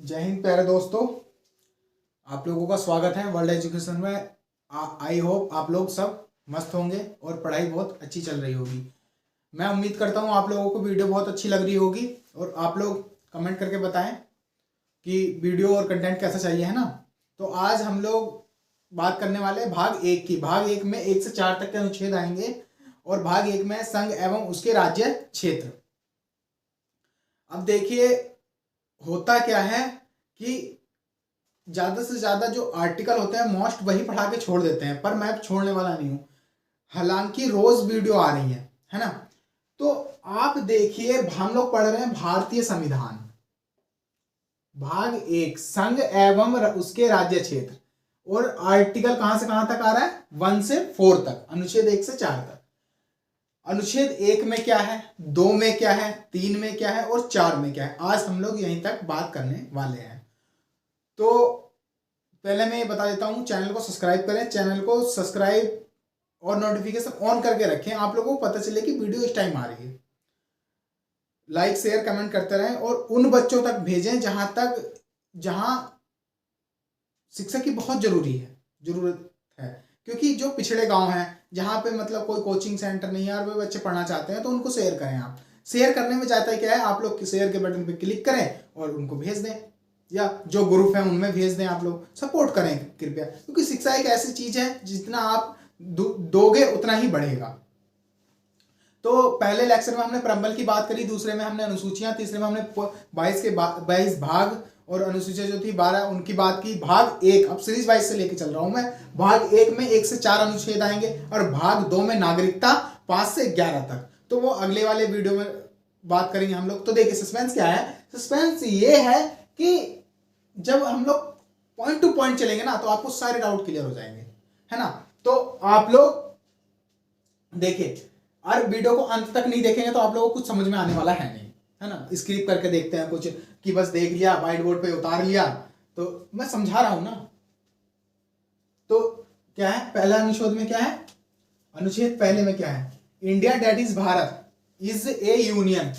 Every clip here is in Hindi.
जय हिंद प्यारे दोस्तों, आप लोगों का स्वागत है वर्ल्ड एजुकेशन में। आई होप आप लोग सब मस्त होंगे और पढ़ाई बहुत अच्छी चल रही होगी। मैं उम्मीद करता हूँ आप लोगों को वीडियो बहुत अच्छी लग रही होगी और आप लोग कमेंट करके बताएं कि वीडियो और कंटेंट कैसा चाहिए, है ना। तो आज हम लोग बात करने वाले हैं भाग एक की। भाग एक में 1 से 4 तक के अनुच्छेद आएंगे और भाग एक में संघ एवं उसके राज्य क्षेत्र। अब देखिए, होता क्या है कि ज़्यादा से ज़्यादा जो आर्टिकल होते हैं मोस्ट वही पढ़ा के छोड़ देते हैं, पर मैं छोड़ने वाला नहीं हूँ। हालांकि रोज वीडियो आ रही है ना। तो आप देखिए, हम लोग पढ़ रहे हैं भारतीय संविधान, भाग एक संघ एवं उसके राज्य क्षेत्र। और आर्टिकल कहां से कहां तक आ रहा है? 1 से 4 तक, अनुच्छेद 1 से 4 तक। अनुच्छेद 1 में क्या है, 2 में क्या है, 3 में क्या है और 4 में क्या है, आज हम लोग यहीं तक बात करने वाले हैं। तो पहले मैं ये बता देता हूं, चैनल को सब्सक्राइब करें, चैनल को सब्सक्राइब और नोटिफिकेशन ऑन करके रखें, आप लोगों को पता चले कि वीडियो इस टाइम आ रही है। लाइक शेयर कमेंट करते रहें और उन बच्चों तक भेजें जहां शिक्षा की बहुत जरूरत है। क्योंकि जो पिछड़े गांव हैं, जहां पे मतलब कोई कोचिंग सेंटर नहीं है और वे बच्चे पढ़ना चाहते हैं, तो उनको शेयर करें। आप शेयर करने में जाता है क्या है, आप लोग शेयर के बटन पे क्लिक करें और उनको भेज दें, या जो ग्रुप है उनमें भेज दें। आप लोग सपोर्ट करें कृपया, क्योंकि शिक्षा एक ऐसी चीज है जितना आप दोगे उतना ही बढ़ेगा। तो पहले लेक्चर में हमने प्रम्बल की बात करी, दूसरे में हमने अनुसूचियां, तीसरे में हमने 22 भाग और अनुसूचियां जो थी 12 उनकी बात की। भाग एक, अब सीरीज वाइज से लेके चल रहा हूं मैं। भाग एक में 1 से 4 अनुच्छेद आएंगे और भाग 2 में नागरिकता 5 से 11 तक। तो वो अगले वाले वीडियो में बात करेंगे हम लोग। तो देखिए, सस्पेंस क्या है? सस्पेंस ये है कि जब हम लोग पॉइंट टू पॉइंट चलेंगे ना, तो आपको सारे डाउट क्लियर हो जाएंगे, है ना। तो आप लोग देखिए, और वीडियो को अंत तक नहीं देखेंगे तो आप लोगों को कुछ समझ में आने वाला है नहीं, है ना। स्क्रिप करके देखते हैं कुछ कि बस देख लिया, व्हाइट बोर्ड पे उतार लिया, तो मैं समझा रहा हूं ना। तो क्या है पहला अनुच्छेद में? क्या है अनुच्छेद पहले में? क्या है? India that is Bharat is a union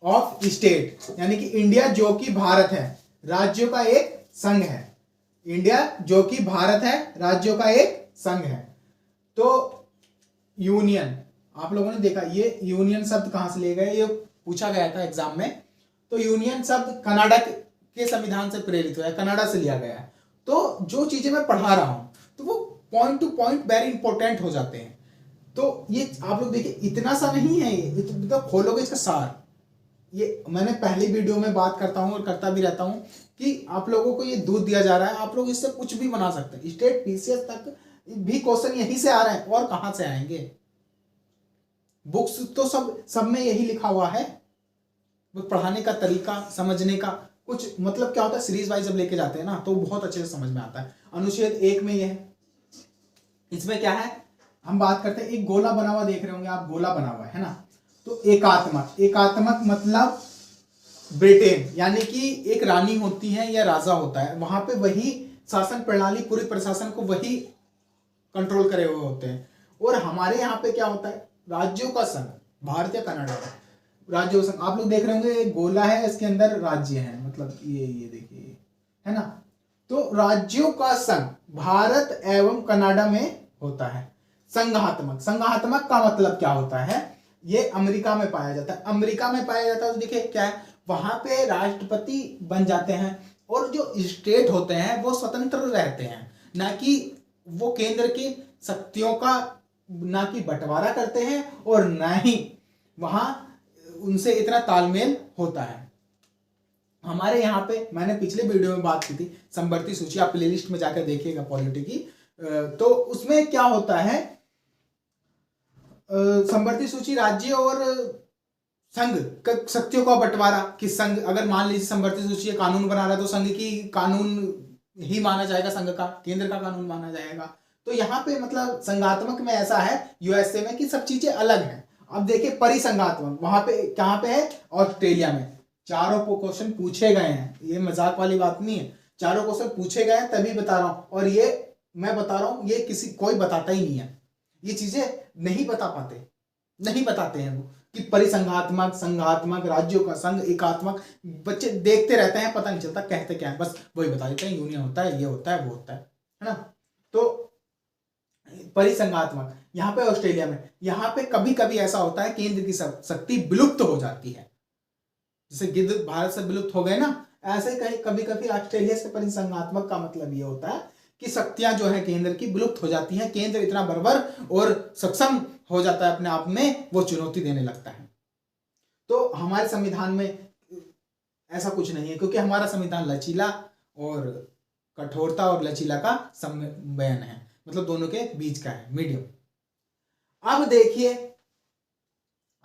of state, यानी कि इंडिया जो कि भारत है, राज्यों का एक संघ है। इंडिया जो कि भारत है, राज्यों का एक संघ है। तो यूनियन, आप लोगों ने देखा ये यूनियन शब्द कहां से लिए गए, ये पूछा गया था एग्जाम में। तो यूनियन शब्द कनाडा के संविधान से प्रेरित हुआ है, कनाडा से लिया गया है। तो जो चीजें मैं पढ़ा रहा हूं तो वो point two point very important हो जाते हैं। तो ये आप लोग देखिए, इतना सा नहीं है ये, तो मतलब खोलोगे इसका सार। ये मैंने पहली वीडियो में बात करता हूं और करता भी रहता हूं कि आप लोगों को ये दूध दिया जा रहा है, आप लोग इससे कुछ भी बना सकते हैं। स्टेट पीसीएस तक भी क्वेश्चन यहीं से आ रहे हैं, और कहां से आएंगे? बुक्स तो सब में यही लिखा हुआ है। पढ़ाने का तरीका, समझने का कुछ मतलब क्या होता है, सीरीज वाइज जब लेके जाते हैं ना तो बहुत अच्छे से समझ में आता है। अनुच्छेद 1 में ये है, इसमें क्या है, हम बात करते हैं, एक गोला बना हुआ देख रहे होंगे आप, गोला बना हुआ है ना। तो एकात्मक मतलब ब्रिटेन, यानी कि एक रानी होती है या राजा होता है, वहां पे वही शासन प्रणाली, पूरी प्रशासन को वही कंट्रोल करे हुए होते हैं। और हमारे यहाँ पे क्या होता है, राज्यों का संघ, भारत या कनाडा का राज्यों का संघ। आप लोग देख रहे होंगे एक गोला है, इसके अंदर राज्य है, मतलब ये देखिए, है ना। तो राज्यों का संघ भारत एवं कनाडा में होता है। संघात्मक का मतलब क्या होता है, ये अमेरिका में पाया जाता है। अमेरिका में पाया जाता है तो देखिए क्या है, वहां पे राष्ट्रपति बन जाते हैं और जो स्टेट होते हैं वो स्वतंत्र रहते हैं, ना कि वो केंद्र की शक्तियों का ना कि बंटवारा करते हैं और ना ही वहां उनसे इतना तालमेल होता है। हमारे यहाँ पे मैंने पिछले वीडियो में बात की थी संवर्ती सूची, आप प्लेलिस्ट में जाकर देखिएगा पॉलिटी की। तो उसमें क्या होता है, संवर्ती सूची राज्य और संघ शक्तियों का बंटवारा, कि संघ अगर मान लीजिए संवर्ती सूची कानून बना रहा है तो संघ की कानून ही माना जाएगा, संघ का, केंद्र का कानून माना जाएगा। तो यहाँ पे मतलब संघात्मक में ऐसा है यूएसए में कि सब चीजें अलग हैं। अब देखिए परिसंघात्मक वहां पे कहां पे है, ऑस्ट्रेलिया में। चारों क्वेश्चन पूछे गए हैं, ये मजाक वाली बात नहीं है, चारों क्वेश्चन पूछे गए हैं, तभी बता रहा हूं। और ये मैं बता रहा हूं, ये कोई बताता ही नहीं है, ये चीजें नहीं बताते हैं वो, कि परिसंघात्मक, संघात्मक, राज्यों का संघ, एकात्मक, बच्चे देखते रहते हैं, पता नहीं चलता कहते क्या है, बस वही बता देते हैं यूनियन होता है, ये होता है, वो होता है ना। तो परिसंघात्मक, यहाँ पे ऑस्ट्रेलिया में, यहाँ पे कभी कभी ऐसा होता है केंद्र की शक्ति विलुप्त हो जाती है, जैसे गिद्ध भारत से विलुप्त हो गए ना, ऐसे कहीं कभी कभी ऑस्ट्रेलिया से परिसंघात्मक का मतलब ये होता है कि शक्तियां जो है केंद्र की विलुप्त हो जाती हैं, केंद्र इतना बर्बर और सक्षम हो जाता है अपने आप में, वो चुनौती देने लगता है। तो हमारे संविधान में ऐसा कुछ नहीं है, क्योंकि हमारा संविधान लचीला और कठोरता और लचीला का सम्मेलन है, मतलब दोनों के बीच का है, मीडियम। अब देखिए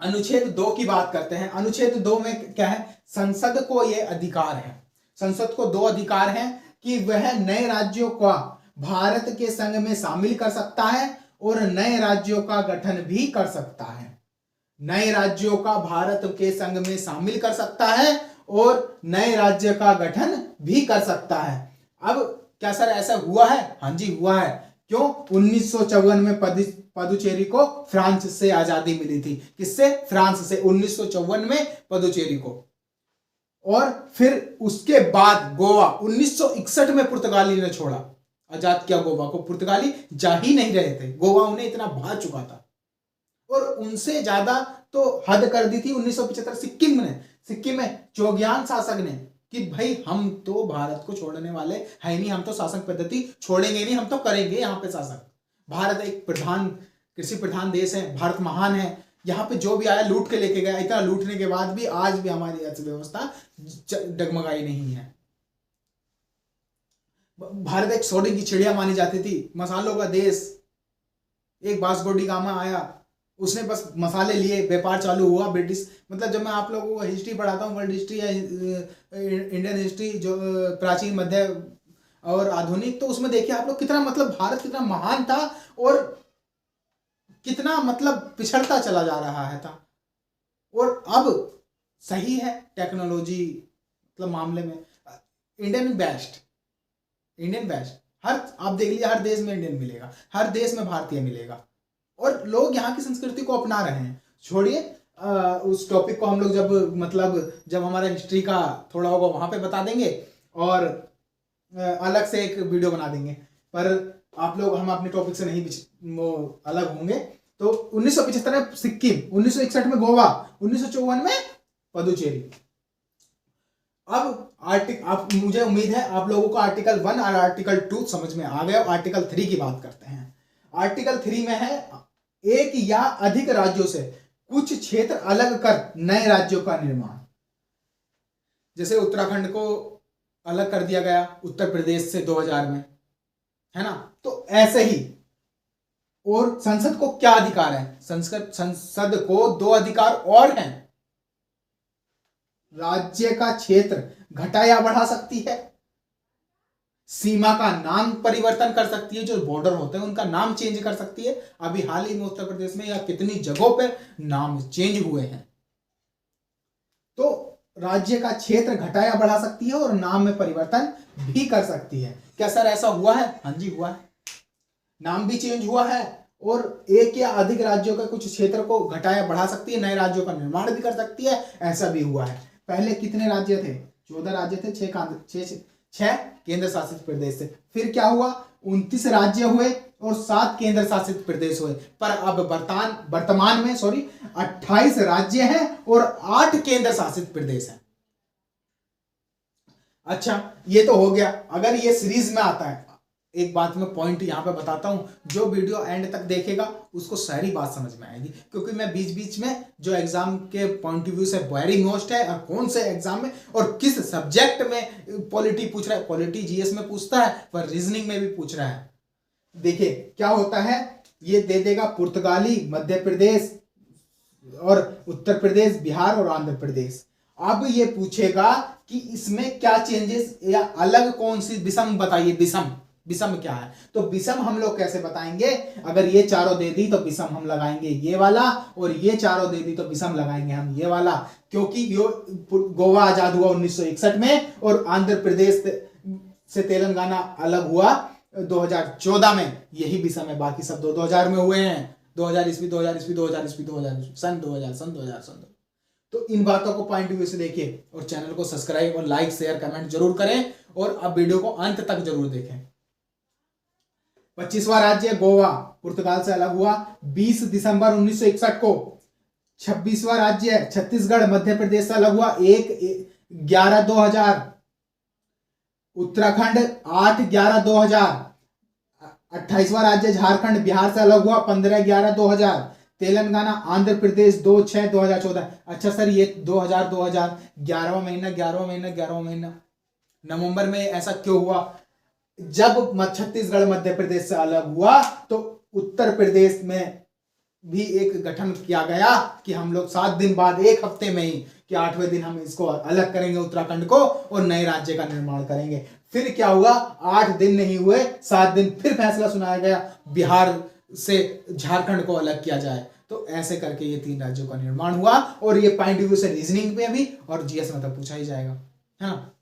अनुच्छेद 2 की बात करते हैं। अनुच्छेद 2 में क्या है, संसद को ये अधिकार है, संसद को 2 अधिकार हैं कि वह नए राज्यों का भारत के संघ में शामिल कर सकता है और नए राज्यों का गठन भी कर सकता है। नए राज्यों का भारत के संघ में शामिल कर सकता है और नए राज्य का गठन भी कर सकता है। अब क्या सर ऐसा हुआ है? हाँ जी हुआ है। क्यों? 1954 में पुदुचेरी को फ्रांस से आजादी मिली थी। किससे? फ्रांस से, 1954 में पुदुचेरी को। और फिर उसके बाद गोवा 1961 में पुर्तगाली ने छोड़ा, आजाद किया गोवा को। पुर्तगाली जा ही नहीं रहे थे, गोवा उन्हें इतना भा चुका था। और उनसे ज्यादा तो हद कर दी थी 1975 सिक्किम ने, सिक्किम में चोग्यान शासक ने, कि भाई हम तो भारत को छोड़ने वाले है नहीं, हम तो शासन पद्धति छोड़ेंगे नहीं, हम तो करेंगे यहाँ पे शासन। भारत एक प्रधान कृषि प्रधान देश है, भारत महान है, यहाँ पे जो भी आया लूट के लेके गया। इतना लूटने के बाद भी आज भी हमारी अर्थव्यवस्था डगमगाई नहीं है। भारत एक सोने की चिड़िया मानी जाती थी, मसालों का देश। एक वास्को डी गामा आया, उसने बस मसाले लिए, व्यापार चालू हुआ। ब्रिटिश, मतलब जब मैं आप लोगों को हिस्ट्री पढ़ाता हूँ, वर्ल्ड हिस्ट्री या इंडियन हिस्ट्री, जो प्राचीन, मध्य और आधुनिक, तो उसमें देखिए आप लोग कितना, मतलब भारत कितना महान था और कितना मतलब पिछड़ता चला जा रहा है था। और अब सही है टेक्नोलॉजी मतलब मामले में इंडियन बेस्ट, इंडियन बेस्ट। हर आप देख लीजिए, हर देश में इंडियन मिलेगा, हर देश में भारतीय मिलेगा, और लोग यहाँ की संस्कृति को अपना रहे हैं। छोड़िए उस टॉपिक को हम लोग जब हमारा हिस्ट्री का थोड़ा होगा वहां पे बता देंगे और अलग से एक वीडियो बना देंगे। पर आप लोग, हम अपने टॉपिक से नहीं वो अलग होंगे। तो 1975 में सिक्किम, 1961 में गोवा, 1954 में पुदुचेरी। अब मुझे उम्मीद है आप लोगों को आर्टिकल 1 और आर्टिकल 2 समझ में आ गया। आर्टिकल 3 की बात करते हैं। आर्टिकल 3 में है, एक या अधिक राज्यों से कुछ क्षेत्र अलग कर नए राज्यों का निर्माण। जैसे उत्तराखंड को अलग कर दिया गया उत्तर प्रदेश से 2000 में, है ना। तो ऐसे ही, और संसद को क्या अधिकार है? संसद को 2 अधिकार और हैं। राज्य का क्षेत्र घटा या बढ़ा सकती है, सीमा का नाम परिवर्तन कर सकती है, जो बॉर्डर होते हैं उनका नाम चेंज कर सकती है। अभी हाल ही में उत्तर प्रदेश में या कितनी जगहों पर नाम चेंज हुए हैं। तो राज्य का क्षेत्र घटा या बढ़ा सकती है और नाम में परिवर्तन भी कर सकती है। क्या सर ऐसा हुआ है? हाँ जी हुआ है, नाम भी चेंज हुआ है और एक या अधिक राज्यों के कुछ क्षेत्र को घटा या बढ़ा सकती है, नए राज्यों का निर्माण भी कर सकती है, ऐसा भी हुआ है। पहले कितने राज्य थे? 14 राज्य थे, 6 केंद्र शासित प्रदेश थे। फिर क्या हुआ? 29 राज्य हुए और 7 केंद्र शासित प्रदेश हुए। पर अब वर्तमान में 28 राज्य हैं और 8 केंद्र शासित प्रदेश हैं। अच्छा, ये तो हो गया। अगर ये सीरीज में आता है, एक बात मैं पॉइंट यहाँ पे बताता हूँ, जो वीडियो एंड तक देखेगा उसको सारी बात समझ में आएगी, क्योंकि मैं बीच बीच में जो एग्जाम के पॉइंट ऑफ व्यू से वेरी मोस्ट है और कौन से एग्जाम में और किस सब्जेक्ट में पॉलिटी पूछ रहा है। पॉलिटी जीएस में पूछता है पर रीजनिंग में भी पूछ रहा है। देखिए क्या होता है, ये दे देगा पुर्तगाली, मध्य प्रदेश और उत्तर प्रदेश, बिहार और आंध्र प्रदेश। अब ये पूछेगा कि इसमें क्या चेंजेस या अलग कौन सी विषम बताइए। विषम क्या है? तो विषम हम लोग कैसे बताएंगे? अगर ये चारों दे दी तो विषम हम लगाएंगे ये वाला, और ये चारों दे दी तो विषम लगाएंगे हम ये वाला, क्योंकि गोवा आजाद हुआ 1961 में और आंध्र प्रदेश से तेलंगाना अलग हुआ 2014 में, यही विषम है। बाकी सब 2000 में हुए हैं, 2000 ईस्वी, 2000 ईस्वी, 2000 ईस्वी, 2000 ईस्वी, सन 2000, सन 2000, सन 2000। तो इन बातों को पॉइंट ऑफ व्यू से देखिए और चैनल को सब्सक्राइब और लाइक शेयर कमेंट जरूर करें और अब वीडियो को अंत तक जरूर देखें। 25वां राज्य गोवा पुर्तगाल से अलग हुआ 20 दिसंबर 1961 को। 26वां राज्य छत्तीसगढ़ मध्य प्रदेश से अलग हुआ 1/11/2000। उत्तराखंड 8/11/2000। 28वां राज्य झारखंड बिहार से अलग हुआ 15/11/2000। तेलंगाना आंध्र प्रदेश 2/6/2014। अच्छा सर ये 2000 11वां महीना नवंबर में ऐसा क्यों हुआ? जब छत्तीसगढ़ मध्य प्रदेश से अलग हुआ तो उत्तर प्रदेश में भी एक गठन किया गया कि हम लोग 7 दिन बाद, एक हफ्ते में ही, कि 8वें दिन हम इसको अलग करेंगे उत्तराखंड को और नए राज्य का निर्माण करेंगे। फिर क्या हुआ, 8 दिन नहीं हुए, 7 दिन फिर फैसला सुनाया गया बिहार से झारखंड को अलग किया जाए। तो ऐसे करके ये 3 राज्यों का निर्माण हुआ और ये पॉइंट ऑफ व्यू से रीजनिंग में भी और जीएस में तो पूछा ही जाएगा, है ना।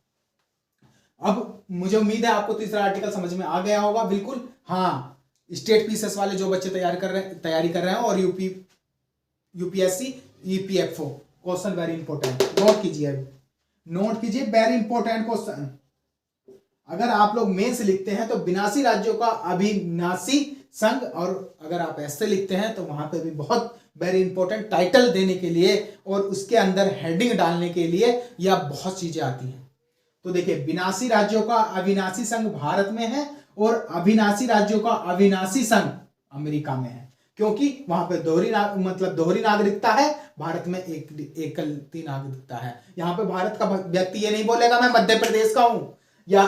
अब मुझे उम्मीद है आपको तीसरा आर्टिकल समझ में आ गया होगा बिल्कुल। हाँ, स्टेट पीसीएस वाले जो बच्चे तैयारी कर रहे हैं और UPSC EPFO question very important, note कीजिए वेरी इंपॉर्टेंट क्वेश्चन। अगर आप लोग मेंस लिखते हैं तो 82 राज्यों का अविनाशी संघ, और अगर आप ऐसे लिखते हैं तो वहां पे भी बहुत वेरी इंपॉर्टेंट टाइटल देने के लिए और उसके अंदर हेडिंग डालने के लिए या बहुत चीजें आती हैं। तो देखिए 82 राज्यों का अविनाशी संघ भारत में है और अविनाशी राज्यों का अविनाशी संघ अमेरिका में है, क्योंकि वहां पे दोहरी नागरिकता है, भारत में एकलती नागरिकता है। यहाँ पे भारत का व्यक्ति ये नहीं बोलेगा मैं मध्य प्रदेश का हूं या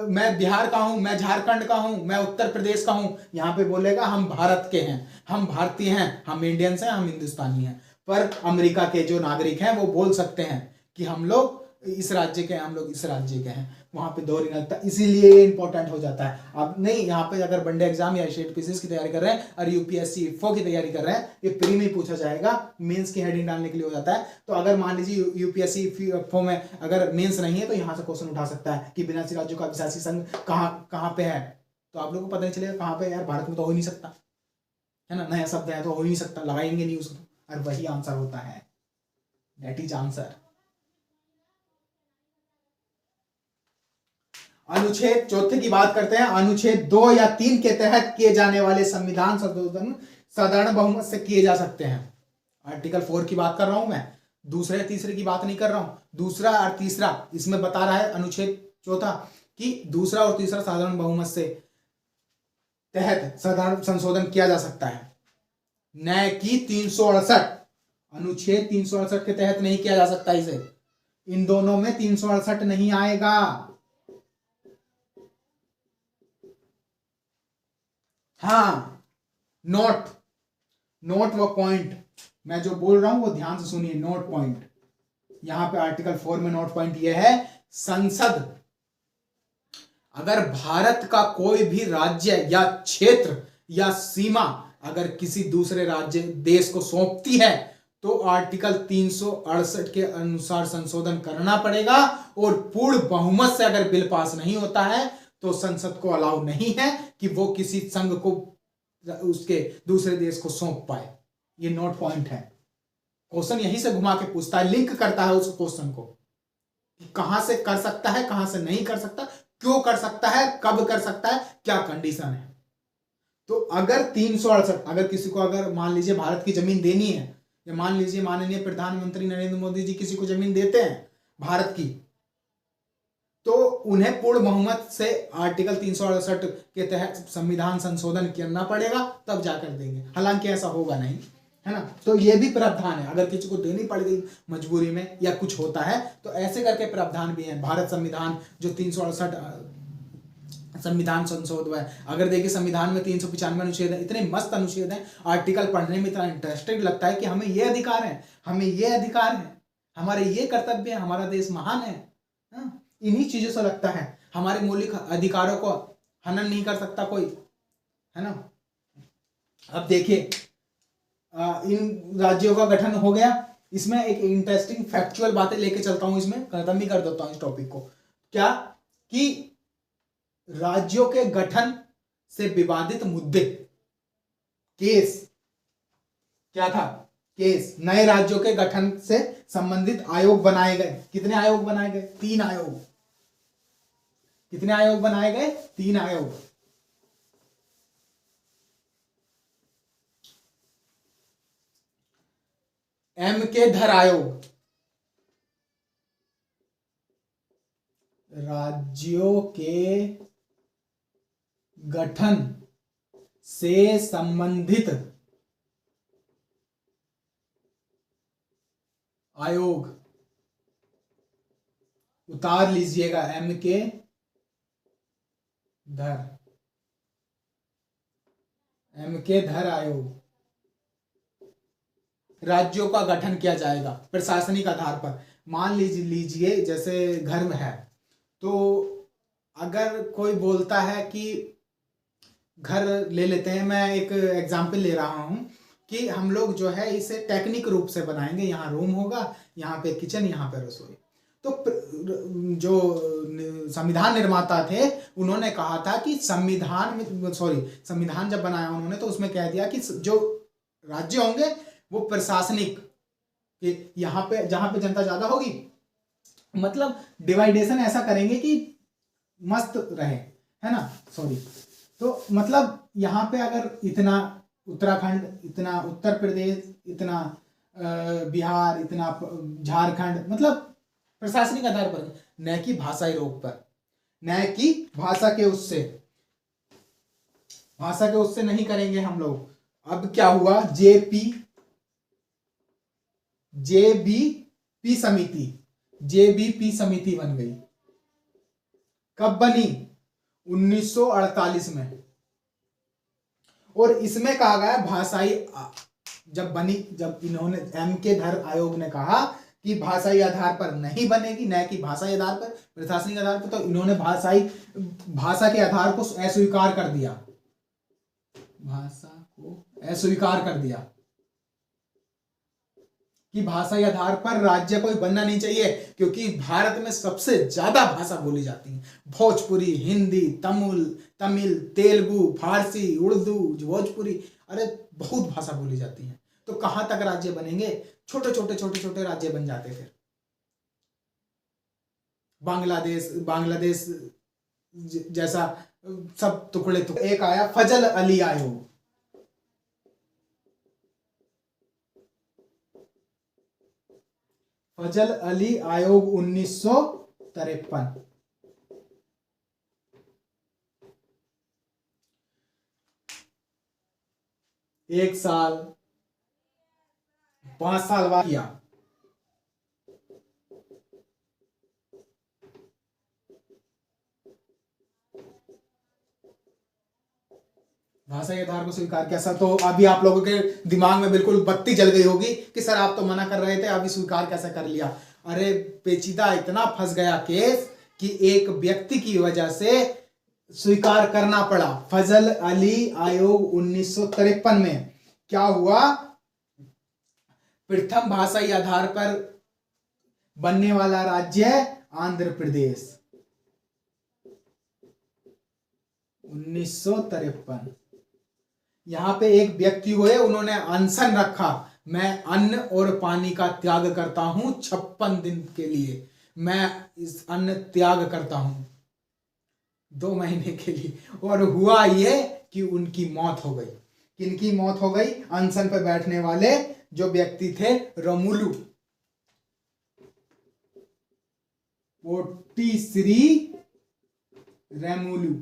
मैं बिहार का हूं, मैं झारखंड का हूं, मैं उत्तर प्रदेश का हूं। यहाँ पे बोलेगा हम भारत के हैं, हम भारतीय हैं, हम इंडियंस हैं, हम हिंदुस्तानी हैं। पर अमेरिका के जो नागरिक हैं वो बोल सकते हैं कि हम लोग इस राज्य के हैं, हम लोग इस राज्य के हैं। वहां पे दोहरी नागरिकता, इसीलिए ये इंपॉर्टेंट हो जाता है। अब नहीं, यहाँ पे अगर वनडे एग्जाम या स्टेट पीसीएस की तैयारी कर रहे हैं और यूपीएससी इफो की तैयारी कर रहे हैं, ये प्री में ही पूछा जाएगा, मेंस की हेडिंग डालने के लिए हो जाता है। तो अगर मान लीजिए यूपीएससी इफो में अगर मेंस नहीं है तो यहाँ से क्वेश्चन उठा सकता है कि 82 राज्यों का अविनाशी संघ कहाँ पे है। तो आप लोगों को पता नहीं चलेगा कहाँ पे, यार भारत में तो हो ही नहीं सकता, है ना, नया शब्द है तो हो ही नहीं सकता, लगाएंगे नहीं उसको, और वही आंसर होता है, दैट इज आंसर। अनुच्छेद 4 की बात करते हैं। अनुच्छेद 2 या 3 के तहत किए जाने वाले संविधान संशोधन साधारण बहुमत से किए जा सकते हैं। आर्टिकल 4 की बात कर रहा हूं मैं, दूसरे तीसरे की बात नहीं कर रहा हूं। दूसरा और तीसरा इसमें बता रहा है अनुच्छेद 4 कि दूसरा और तीसरा साधारण बहुमत से तहत साधारण संशोधन किया जा सकता है, न कि 368। अनुच्छेद 368 के तहत नहीं किया जा सकता इसे, इन दोनों में 368 नहीं आएगा। हाँ, नोट व पॉइंट, मैं जो बोल रहा हूं वो ध्यान से सुनिए, नोट पॉइंट। यहां पे आर्टिकल 4 में नोट पॉइंट ये है, संसद अगर भारत का कोई भी राज्य या क्षेत्र या सीमा अगर किसी दूसरे राज्य देश को सौंपती है तो आर्टिकल 368 के अनुसार संशोधन करना पड़ेगा, और पूर्ण बहुमत से अगर बिल पास नहीं होता है तो संसद को अलाउ नहीं है कि वो किसी संघ को उसके दूसरे देश को सौंप पाए। ये नोट पॉइंट है। क्वेश्चन यहीं से घुमा के पूछता है, लिंक करता है उस क्वेश्चन को कि कहां से कर सकता है, कहां से नहीं कर सकता, क्यों कर सकता है, कब कर सकता है, क्या कंडीशन है। तो अगर 368 अगर किसी को अगर मान लीजिए भारत की जमीन देनी है, या मान लीजिए माननीय प्रधानमंत्री नरेंद्र मोदी जी किसी को जमीन देते हैं भारत की, तो उन्हें पूर्ण बहुमत से आर्टिकल 368 के तहत संविधान संशोधन करना पड़ेगा, तब जाकर देंगे। हालांकि ऐसा होगा नहीं, है ना। तो ये भी प्रावधान है, अगर किसी को देनी पड़ गई मजबूरी में या कुछ होता है तो ऐसे करके प्रावधान भी है। भारत संविधान जो 368 संविधान संशोधन है, अगर देखिए संविधान में 395 अनुच्छेद है, इतने मस्त अनुच्छेद हैं, आर्टिकल पढ़ने में इतना इंटरेस्टिंग लगता है कि हमें ये अधिकार है, हमें ये अधिकार है, हमारे ये कर्तव्य है, हमारा देश महान है। इन्हीं चीजों से लगता है हमारे मौलिक अधिकारों को हनन नहीं कर सकता कोई, है ना। अब देखिए इन राज्यों का गठन हो गया, इसमें एक इंटरेस्टिंग फैक्चुअल बातें लेके चलता हूं, इसमें खत्म ही कर देता हूं इस टॉपिक को। क्या कि राज्यों के गठन से विवादित मुद्दे, केस क्या था केस, नए राज्यों के गठन से संबंधित आयोग बनाए गए। कितने आयोग बनाए गए? 3 आयोग। कितने आयोग बनाए गए? 3 आयोग। एम के धर आयोग, राज्यों के गठन से संबंधित आयोग। उतार लीजिएगा, एम के धर, एम के धर आयोग। राज्यों का गठन किया जाएगा प्रशासनिक आधार पर। मान लीजिए जैसे घर में है, तो अगर कोई बोलता है कि घर ले लेते हैं, मैं एक एग्जाम्पल ले रहा हूं कि हम लोग जो है इसे टेक्निक रूप से बनाएंगे, यहाँ रूम होगा, यहाँ पे किचन, यहाँ पे रसोई। तो जो संविधान निर्माता थे उन्होंने कहा था कि संविधान जब बनाया उन्होंने तो उसमें कह दिया कि जो राज्य होंगे वो प्रशासनिक, कि यहाँ पे जहां पे जनता ज्यादा होगी, मतलब डिवाइडेशन ऐसा करेंगे कि मस्त रहे, है ना। तो मतलब यहाँ पे अगर इतना उत्तराखंड, इतना उत्तर प्रदेश, इतना बिहार, इतना झारखंड, मतलब प्रशासनिक आधार पर, न कि भाषाई रोग पर, न कि भाषा के उससे नहीं करेंगे हम लोग। अब क्या हुआ, जेबीपी समिति बन गई। कब बनी? 1948 में। और इसमें कहा गया भाषाई, जब इन्होंने एम के धर आयोग ने कहा कि भाषाई आधार पर नहीं बनेगी, न कि भाषाई आधार पर, प्रशासनिक आधार पर, तो इन्होंने भाषा के आधार को अस्वीकार कर दिया। भाषा को अस्वीकार कर दिया कि भाषाई आधार पर राज्य कोई बनना नहीं चाहिए, क्योंकि भारत में सबसे ज्यादा भाषा बोली जाती है। भोजपुरी, हिंदी, तमिल, तेलुगु, फारसी, उर्दू, भोजपुरी, अरे बहुत भाषा बोली जाती है। तो कहां तक राज्य बनेंगे? छोटे छोटे राज्य बन जाते थे। बांग्लादेश जैसा सब टुकड़े। एक आया फजल अली आयोग। फजल अली आयोग 1953। एक साल 5 साल बाद किया। भाषा के आधार को स्वीकार किया। सर, तो अभी आप लोगों के दिमाग में बिल्कुल बत्ती जल गई होगी कि सर आप तो मना कर रहे थे, अभी स्वीकार कैसे कर लिया। अरे पेचीदा इतना फंस गया केस कि एक व्यक्ति की वजह से स्वीकार करना पड़ा। फजल अली आयोग 1953 में क्या हुआ, प्रथम भाषाई आधार पर बनने वाला राज्य आंध्र प्रदेश, 1953। यहां पे एक व्यक्ति हुए, उन्होंने अनशन रखा, मैं अन्न और पानी का त्याग करता हूं 56 दिन के लिए, मैं इस अन्न त्याग करता हूं 2 महीने के लिए। और हुआ ये कि उनकी मौत हो गई। किनकी मौत हो गई? अनशन पर बैठने वाले जो व्यक्ति थे, रमुलु, पोट्टिश्री रमुलु,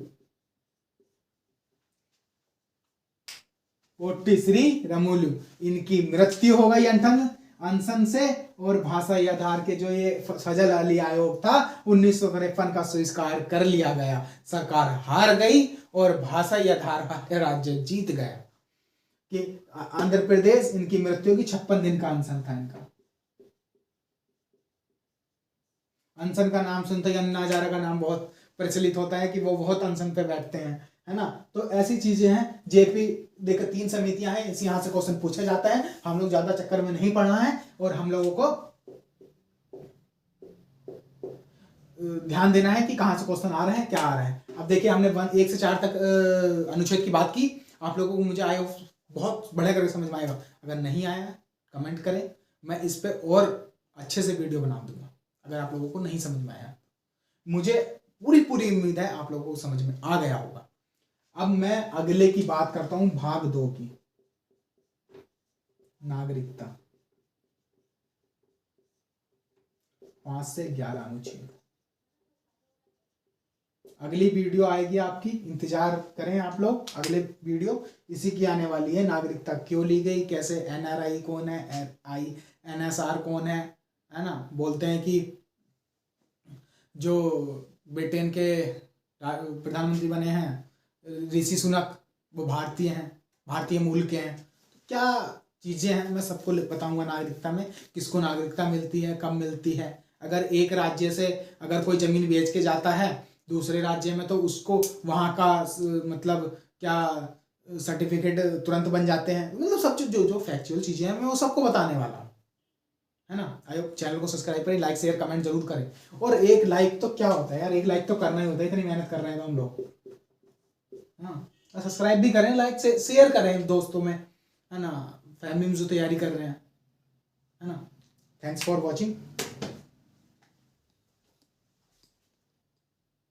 पोट्टिश्री रमुलु, इनकी मृत्यु हो गई अनशन से। और भाषाई आधार के जो ये फजल अली आयोग था 1953 का स्वीकार कर लिया गया। सरकार हार गई और भाषाई आधार वाले राज्य जीत गया कि आंध्र प्रदेश। इनकी मृत्यु की 56 दिन का अनशन था इनका। अनशन का नाम सुनते ही अन्ना हजारे का नाम बहुत प्रचलित होता है कि वो बहुत अनशन पे बैठते हैं, है ना। तो ऐसी चीजें हैं। जेपी देखो 3 समितियां हैं, इसी यहां से क्वेश्चन पूछा जाता है। हम लोग ज्यादा चक्कर में नहीं पड़ना है और हम लोगों को ध्यान देना है कि कहां से क्वेश्चन आ रहे हैं, क्या आ रहे हैं। अब देखिए हमने 1 से 4 तक अनुच्छेद की बात की। आप लोगों को मुझे बहुत बढ़िया करके समझ में आएगा। अगर नहीं आया कमेंट करें, मैं इस पे और अच्छे से वीडियो बना दूंगा। अगर आप लोगों को नहीं समझ में आया, मुझे पूरी उम्मीद है आप लोगों को समझ में आ गया होगा। अब मैं अगले की बात करता हूं, भाग 2 की, नागरिकता। 5 से 11 अनुच्छेद। अगली वीडियो आएगी आपकी, इंतजार करें आप लोग। अगले वीडियो इसी की आने वाली है, नागरिकता क्यों ली गई, कैसे NRI कौन है, NSR कौन है ना। बोलते हैं कि जो ब्रिटेन के प्रधानमंत्री बने हैं ऋषि सुनक, वो भारतीय हैं, भारतीय मूल के हैं। तो क्या चीज़ें हैं मैं सबको बताऊंगा नागरिकता में, किसको नागरिकता मिलती है, कब मिलती है। अगर एक राज्य से अगर कोई ज़मीन बेच के जाता है दूसरे राज्य में, तो उसको वहाँ का मतलब क्या सर्टिफिकेट तुरंत बन जाते हैं। मतलब सब जो फैक्चुअल चीज़ें हैं मैं वो सबको बताने वाला हूँ, है ना। आई होप चैनल को सब्सक्राइब करें, लाइक शेयर कमेंट जरूर करें। और एक लाइक तो क्या होता है यार, एक लाइक तो करना ही होता है, इतनी मेहनत कर रहे हैं तो हम लोग, हाँ। सब्सक्राइब भी करें, लाइक से शेयर करें दोस्तों में, है ना। फैमिली में जो तैयारी कर रहे हैं, है ना। Thanks for watching.